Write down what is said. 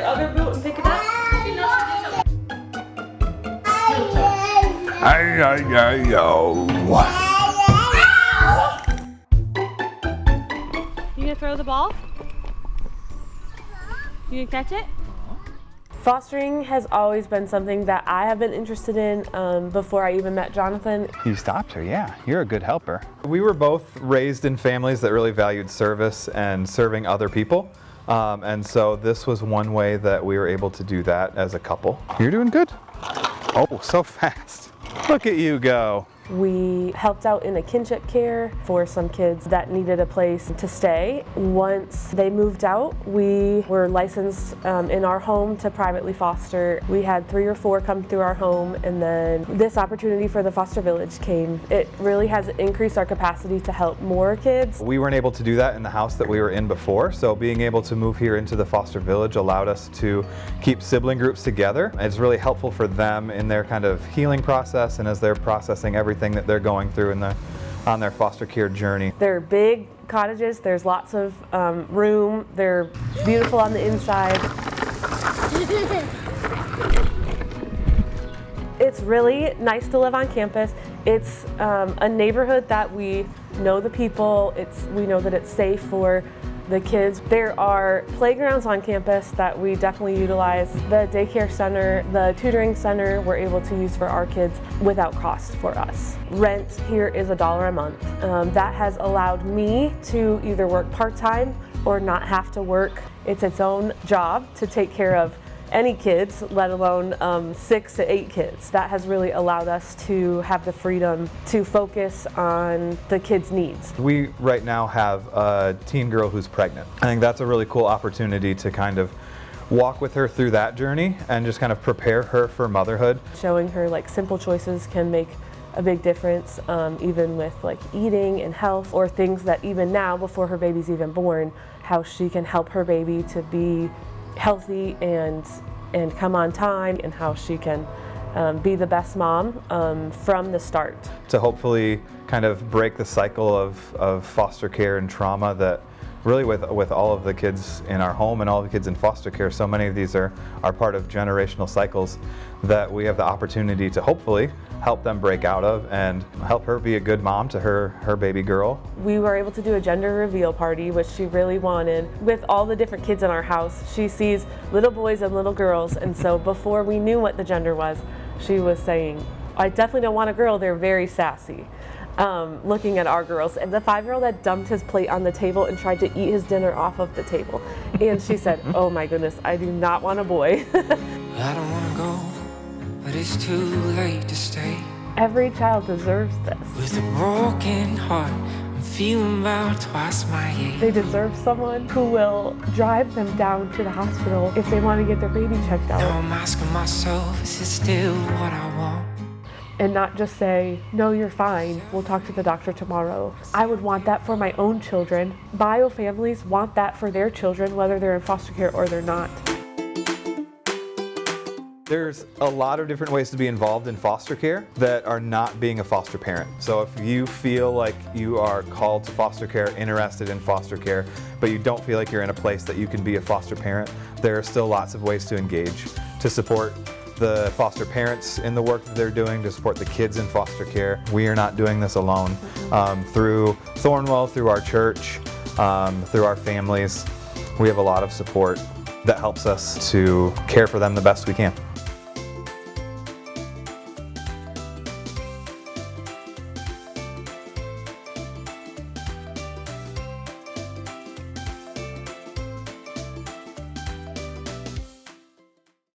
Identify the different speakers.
Speaker 1: other boot and pick it up? You gonna throw the ball? You gonna catch it? Fostering has always been something that I have been interested in before I even met Jonathan.
Speaker 2: You stopped her, yeah. You're a good helper.
Speaker 3: We were both raised in families that really valued service and serving other people. And so this was one way that we were able to do that as a couple.
Speaker 2: You're doing good. Oh, so fast. Look at you go.
Speaker 1: We helped out in a kinship care for some kids that needed a place to stay. Once they moved out, we were licensed in our home to privately foster. We had 3 or 4 come through our home, and then this opportunity for the foster village came. It really has increased our capacity to help more kids.
Speaker 3: We weren't able to do that in the house that we were in before, so being able to move here into the foster village allowed us to keep sibling groups together. It's really helpful for them in their kind of healing process and as they're processing everything that they're going through on their foster care journey.
Speaker 1: They're big cottages, there's lots of room, they're beautiful on the inside. It's really nice to live on campus. It's a neighborhood that we know the people, we know that it's safe for the kids. There are playgrounds on campus that we definitely utilize. The daycare center, the tutoring center, we're able to use for our kids without cost for us. Rent here is $1 a month. That has allowed me to either work part-time or not have to work. It's its own job to take care of any kids, let alone 6 to 8 kids. That has really allowed us to have the freedom to focus on the kids' needs.
Speaker 3: We right now have a teen girl who's pregnant. I think that's a really cool opportunity to kind of walk with her through that journey and just kind of prepare her for motherhood.
Speaker 1: Showing her like simple choices can make a big difference, even with like eating and health, or things that even now, before her baby's even born, how she can help her baby to be healthy and come on time, and how she can be the best mom from the start.
Speaker 3: To hopefully kind of break the cycle of foster care and trauma that really with all of the kids in our home and all the kids in foster care, so many of these are part of generational cycles that we have the opportunity to hopefully help them break out of and help her be a good mom to her baby girl.
Speaker 1: We were able to do a gender reveal party, which she really wanted. With all the different kids in our house, she sees little boys and little girls, and so before we knew what the gender was, she was saying, I definitely don't want a girl, they're very sassy. Looking at our girls, and the 5-year-old had dumped his plate on the table and tried to eat his dinner off of the table, and she said, oh my goodness, I do not want a boy.
Speaker 4: I don't want to go, but it's too late to stay.
Speaker 1: Every child deserves this.
Speaker 4: With a broken heart, I'm feeling about twice my age.
Speaker 1: They deserve someone who will drive them down to the hospital if they want to get their baby checked out.
Speaker 4: Now I'm asking myself, is it still what I want?
Speaker 1: And not just say, no, you're fine, we'll talk to the doctor tomorrow. I would want that for my own children. Bio families want that for their children, whether they're in foster care or they're not.
Speaker 3: There's a lot of different ways to be involved in foster care that are not being a foster parent. So if you feel like you are called to foster care, interested in foster care, but you don't feel like you're in a place that you can be a foster parent, there are still lots of ways to engage, to support the foster parents in the work that they're doing, to support the kids in foster care. We are not doing this alone. Through Thornwell, through our church, through our families, we have a lot of support that helps us to care for them the best we can.